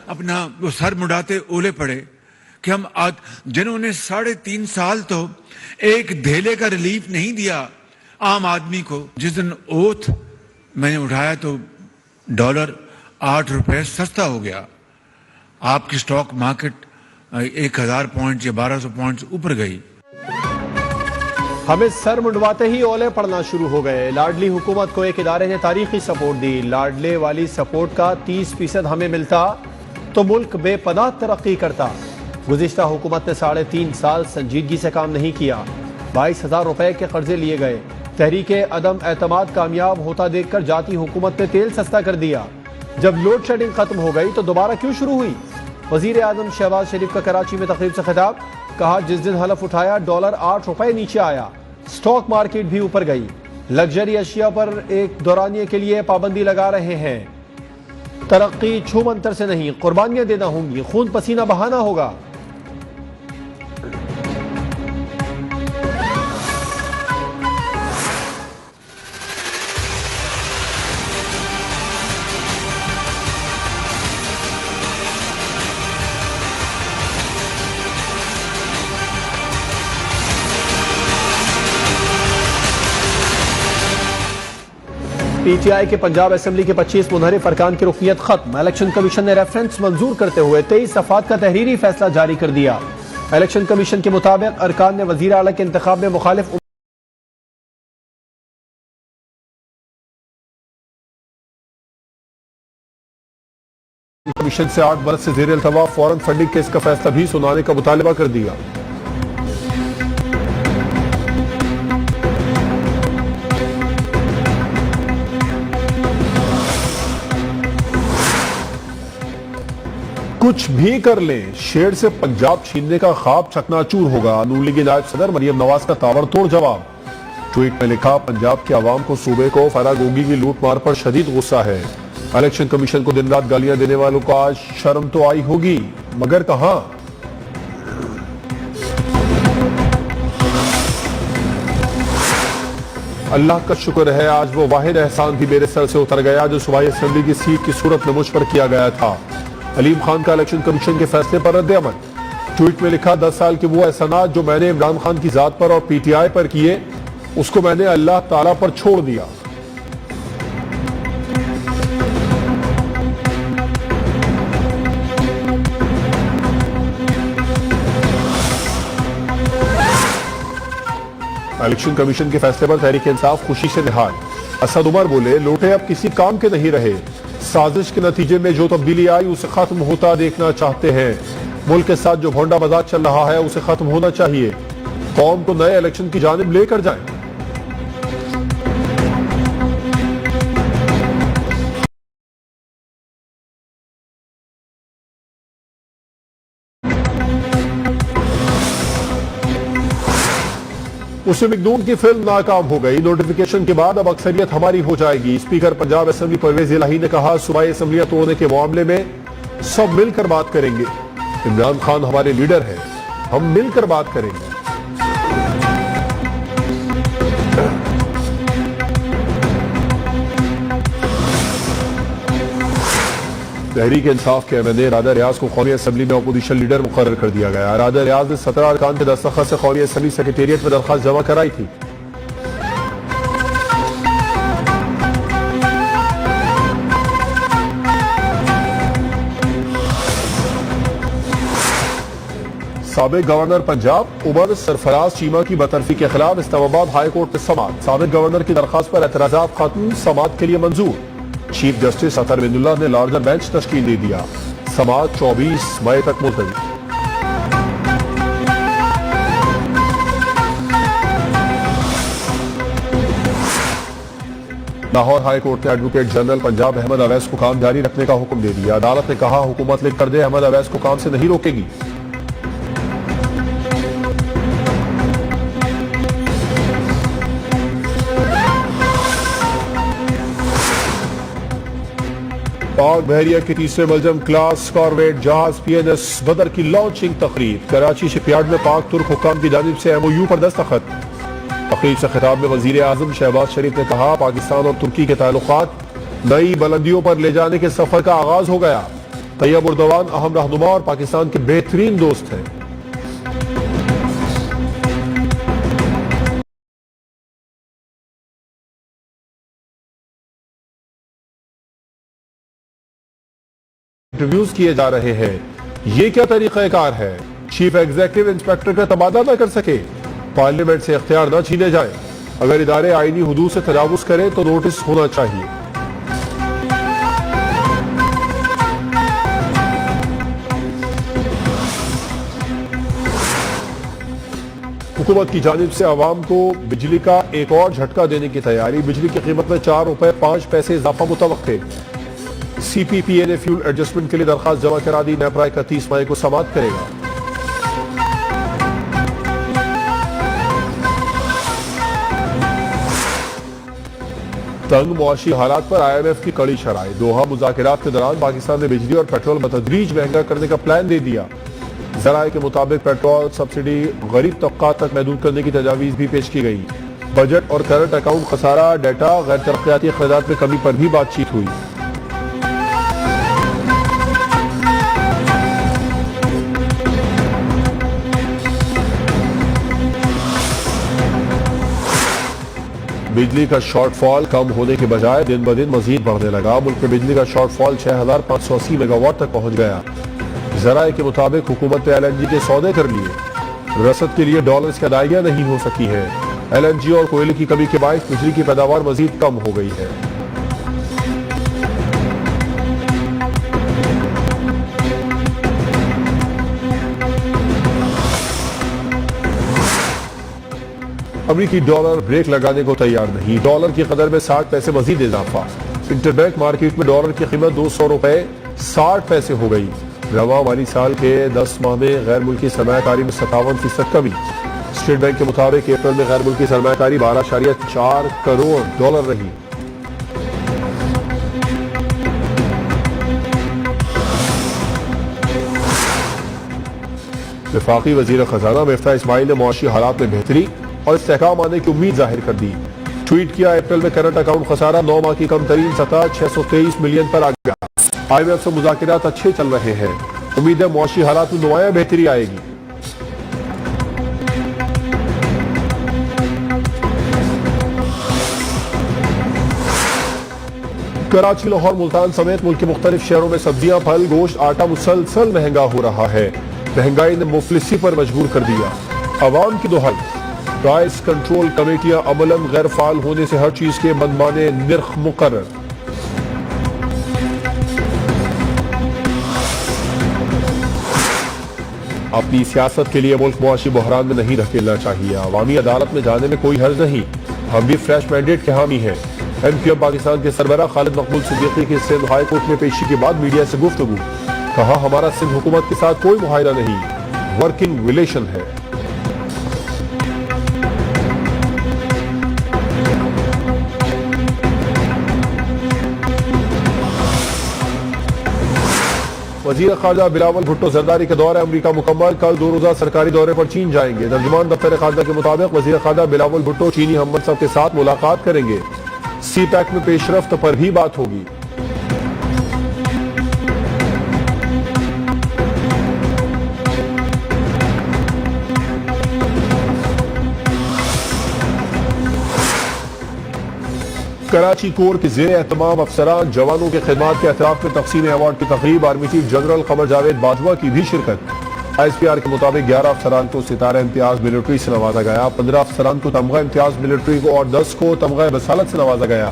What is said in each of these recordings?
अपना वो सर मुड़ाते ओले पड़े कि हम आज जिन्होंने 3.5 साल तो एक धेले का रिलीफ नहीं दिया आम आदमी को। जिस दिन ओथ मैंने उठाया तो डॉलर 8 रुपए सस्ता हो गया। आपकी स्टॉक मार्केट 1000 पॉइंट या 1200 पॉइंट ऊपर गई। हमें सर मुंडवाते ही ओले पड़ना शुरू हो गए। लाडली हुकूमत को एक इदारे ने तारीखी सपोर्ट दी। लाडले वाली सपोर्ट का 30% हमें मिलता तो मुल्क बेपनाह तरक्की करता। गुज़िश्ता हुकूमत ने 3.5 साल संजीदगी से काम नहीं किया। 22,000 रुपए के कर्जे लिए गए। तहरीके अदम एतमाद कामयाब होता देखकर जाती हुकूमत ने तेल सस्ता कर दिया। जब लोड शेडिंग खत्म हो गई तो दोबारा क्यों शुरू हुई? वजीर आजम शहबाज शरीफ का कराची में तकरीब से खिताब। कहा जिस दिन हलफ उठाया डॉलर 8 रुपए नीचे आया, स्टॉक मार्केट भी ऊपर गई। लग्जरी अशिया पर एक दौरानिये के लिए पाबंदी लगा रहे हैं। तरक्की छूमंतर से नहीं, कुर्बानियां देना होंगी, खून पसीना बहाना होगा। पीटीआई के पंजाब असेंबली के 25 मुनहरिफ अरकान की रुकनियत खत्म। इलेक्शन कमीशन ने रेफरेंस मंजूर करते हुए 23 सफात का तहरीरी फैसला जारी कर दिया। इलेक्शन कमीशन के मुताबिक अरकान ने वजीर आला के इंतखाब में मुखालिफ कमीशन से 8 बरस से जेर अल्तवा फौरन फंडिंग केस का फैसला भी सुनाने का मुतालबा कर दिया। कुछ भी कर लें, शेर से पंजाब छीनने का ख्वाब चकनाचूर होगा। नून लीग नायब सदर मरियम नवाज का ताबड़तोड़ जवाब। ट्वीट में लिखा, पंजाब के अवाम को सूबे को फरागोगी की लूट मार पर शदीद गुस्सा है। इलेक्शन कमीशन को दिन रात गालियां देने वालों को आज शर्म तो आई होगी, मगर कहां? अल्लाह का शुक्र है आज वो वाहिद एहसान भी मेरे सर से उतर गया जो सूबाई असेंबली की सीट की सूरत में मुझ पर किया गया था। अलीम खान का इलेक्शन कमीशन के फैसले पर रद्द-ए-अमल। ट्वीट में लिखा, 10 साल के वो एहसानात जो मैंने इमरान खान की जात पर और पीटीआई पर किए, उसको मैंने अल्लाह ताला पर छोड़ दिया। इलेक्शन कमीशन के फैसले पर तहरीक इंसाफ खुशी से निहाल। असद उमर बोले, लोटे अब किसी काम के नहीं रहे। साजिश के नतीजे में जो तब्दीली आई उसे खत्म होता देखना चाहते हैं। मुल्क के साथ जो भोंडा मजाक चल रहा है उसे खत्म होना चाहिए। कौम को नए इलेक्शन की जानिब लेकर जाएं। मुस्लिम लीग नून की फिल्म नाकाम हो गई। नोटिफिकेशन के बाद अब अक्सरियत हमारी हो जाएगी। स्पीकर पंजाब असेंबली परवेज इलाही ने कहा, सूबाई असेंबलियां तोड़ने के मामले में सब मिलकर बात करेंगे। इमरान खान हमारे लीडर हैं, हम मिलकर बात करेंगे। तहरीक इंसाफ के एमएनए राधा रियाज को कौमी असेंबली में अपोजिशन लीडर मुकर्रर कर दिया गया। राधा रियाज ने 17 अरकान के दस्तखत से कौमी असेंबली सेक्रेटेरिएट में दरखास्त जमा कराई थी। साबिक गवर्नर पंजाब उमर सरफराज चीमा की बतरफी के खिलाफ इस्लामाबाद हाई कोर्ट में समाअत। साबिक गवर्नर की दरखास्त पर एतराजात खत्म, समाअत के लिए मंजूर। चीफ जस्टिस अतर बिनुल्लाह ने लार्जर बेंच तश्कील दे दिया। समाअत 24 मई तक मुलतवी। लाहौर हाई कोर्ट ने एडवोकेट जनरल पंजाब अहमद अवैस को काम जारी रखने का हुक्म दे दिया। अदालत ने कहा, हुकूमत लिख कर दे, अहमद अवैस को काम से नहीं रोकेगी। पाक बहरिया के तीसरे मलजम क्लास कॉर्वेट जहाज पीएनएस बदर की लॉन्चिंग तकरीब। कराची शिपयार्ड में पाक तुर्क हुक्काम की जानिब से एमओयू पर दस्तखत। तकरीब से खिताब में वजीर आजम शहबाज शरीफ ने कहा, पाकिस्तान और तुर्की के ताल्लुकात नई बुलंदियों पर ले जाने के सफर का आगाज हो गया। तैयब उर्दवान अहम रहनुमा और पाकिस्तान के बेहतरीन दोस्त हैं। इंटरव्यूज किए जा रहे हैं। ये क्या तरीक़ाकार है? चीफ एग्जीक्यूटिव इंस्पेक्टर का तबादला न कर सके, पार्लियामेंट से इख्तियार न छीने जाए, अगर इदारे आईनी हुदूद से तजावुज करें तो नोटिस होना चाहिए। हुकूमत की जानिब से आवाम को बिजली का एक और झटका देने की तैयारी। बिजली की कीमत में 4 रुपए 5 पैसे इजाफा मुतवक्के। CPPA ने फ्यूल एडजस्टमेंट के लिए दरखास्त जमा करा दी। नेपरा 31 मई को समाप्त करेगा। तंग मुआशी हालात पर IMF की कड़ी शराइ। दोहा मुज़ाकरात के दौरान पाकिस्तान ने बिजली और पेट्रोल बतदरीज महंगा करने का प्लान दे दिया। ज़राए के मुताबिक पेट्रोल सब्सिडी गरीब तबका तक महदूद करने की तजावीज़ भी पेश की गई। बजट और करंट अकाउंट खसारा, डाटा, गैर तरक्याती अखराजात में कमी पर भी बातचीत हुई। बिजली का शॉर्टफॉल कम होने के बजाय दिन ब दिन मजीद बढ़ने लगा। मुल्क में बिजली का शॉर्टफॉल 6580 मेगावाट तक पहुंच गया। ज़राए के मुताबिक हुकूमत ने LNG के सौदे कर लिए। रसद के लिए डॉलर्स की अदायगियां नहीं हो सकी है। LNG और कोयले की कमी के बायस बिजली की पैदावार मजीद कम हो गई है। अमरीकी डॉलर ब्रेक लगाने को तैयार नहीं। डॉलर की कदर में 60 पैसे मजीद इजाफा। इंटरबैंक मार्केट में डॉलर की कीमत 200 रुपए 60 पैसे हो गई। रवा माली साल के 10 माह में गैर मुल्की सरमायाकारी में 57% कमी। स्टेट बैंक के मुताबिक अप्रैल में गैर मुल्की सरमायाकारी 12.4 करोड़ डॉलर रही। वफाकी वजीर खजाना मिफ्ता इस्माइल ने मुआशी हालात में बेहतरी और इस्तेहकाम आने की उम्मीद जाहिर कर दी। ट्वीट किया, अप्रैल में करंट अकाउंट खसारा 9 माह की कम तरीन सतह 623 मिलियन पर आ गया। IMF से मुज़ाकरात अच्छे चल रहे हैं। उम्मीद है मुआशी हालात में नुमाया बेहतरी आएगी। कराची, लाहौर, मुल्तान समेत मुल्क के मुख्तलिफ शहरों में सब्जियां, फल, गोश्त, आटा मुसलसल महंगा हो रहा है। महंगाई ने मुफलिसी पर मजबूर कर दिया। अवाम की दुहाई, प्राइस कंट्रोल कमेटियां अमलन गैर फाल होने से हर चीज के मनमाने निर्ख मुकर्रर। अपनी सियासत के लिए मुल्क मुआशी बहरान में नहीं धकेलना चाहिए। अवामी अदालत में जाने में कोई हर्ज नहीं। हम भी फ्रेश मैंडेट के हामी हैं। MQM पाकिस्तान के सरबराह खालिद मकबूल सिद्दीकी की सिंध हाई कोर्ट में पेशी के बाद मीडिया से गुफ्तगू। कहा, हमारा सिंध हुकूमत के साथ कोई मुआहिदा नहीं, वर्किंग रिलेशन है। वजीर खारजा बिलावल भुट्टो जरदारी के दौरे अमरीका मुकम्मल। कल 2 रोजा सरकारी दौरे पर चीन जाएंगे। तर्जुमान दफ्तर खारजा के मुताबिक वजीर खारजा बिलावल भुट्टो चीनी हममनसब के साथ मुलाकात करेंगे। CPEC में पेशरफ्त पर भी बात होगी। कराची कोर के ज़ेरे एहतमाम अफसरान जवानों के खिदमात के एतराफ में तकसीम अवार्ड की तकरीब। Army chief general Qamar Javed Bajwa की भी शिरकत। ISPR के मुताबिक 11 अफसरान को सितारा इम्तियाज मिलिट्री से नवाजा गया। 15 अफसरान को तमगा इम्तियाज मिलिट्री को और 10 को तमगा बसालत से नवाजा गया।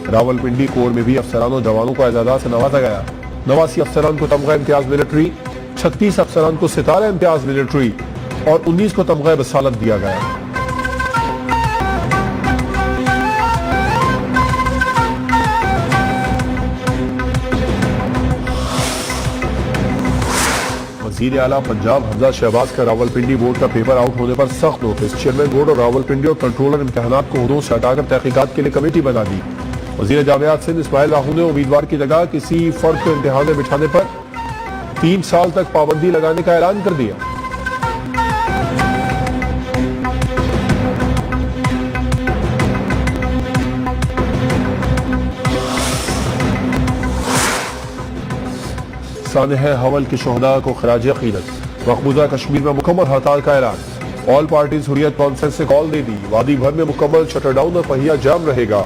रावलपिंडी कोर में भी अफसरान और जवानों को एजाज़ात से नवाजा गया। 89 अफसरान को तमगा इम्तियाज मिलिट्री, 36 अफसरान को सितारा इम्तियाज मिलिट्री और 19 को तमगा बसालत दिया गया। वज़ीर आला पंजाब हमजा शहबाज का रावलपिंडी बोर्ड का पेपर आउट होने पर सख्त नोटिस। चेयरमैन बोर्ड और रावलपिंडी और कंट्रोलर इम्तिहानात को हुदों से हटाकर तहकीकात के लिए कमेटी बना दी। वज़ीर जामियात सिंध इस्माइल राहू ने उम्मीदवार की जगह किसी फर्द को इम्तिहान में बिठाने पर 3 साल तक पाबंदी लगाने का ऐलान कर दिया। सानह हवल के शहदा को खराज अकीदत। मकबूजा कश्मीर में मुकम्मल हड़ताल का ऐलान। ऑल पार्टीज हुर्रियत कॉन्फ्रेंस से कॉल दे दी। वादी भर में मुकम्मल शटरडाउन और पहिया जाम रहेगा।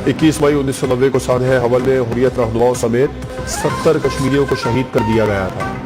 21 मई 1990 को सानह हवल में हुर्रियत रहनुमाओं समेत 70 कश्मीरियों को शहीद कर दिया गया था।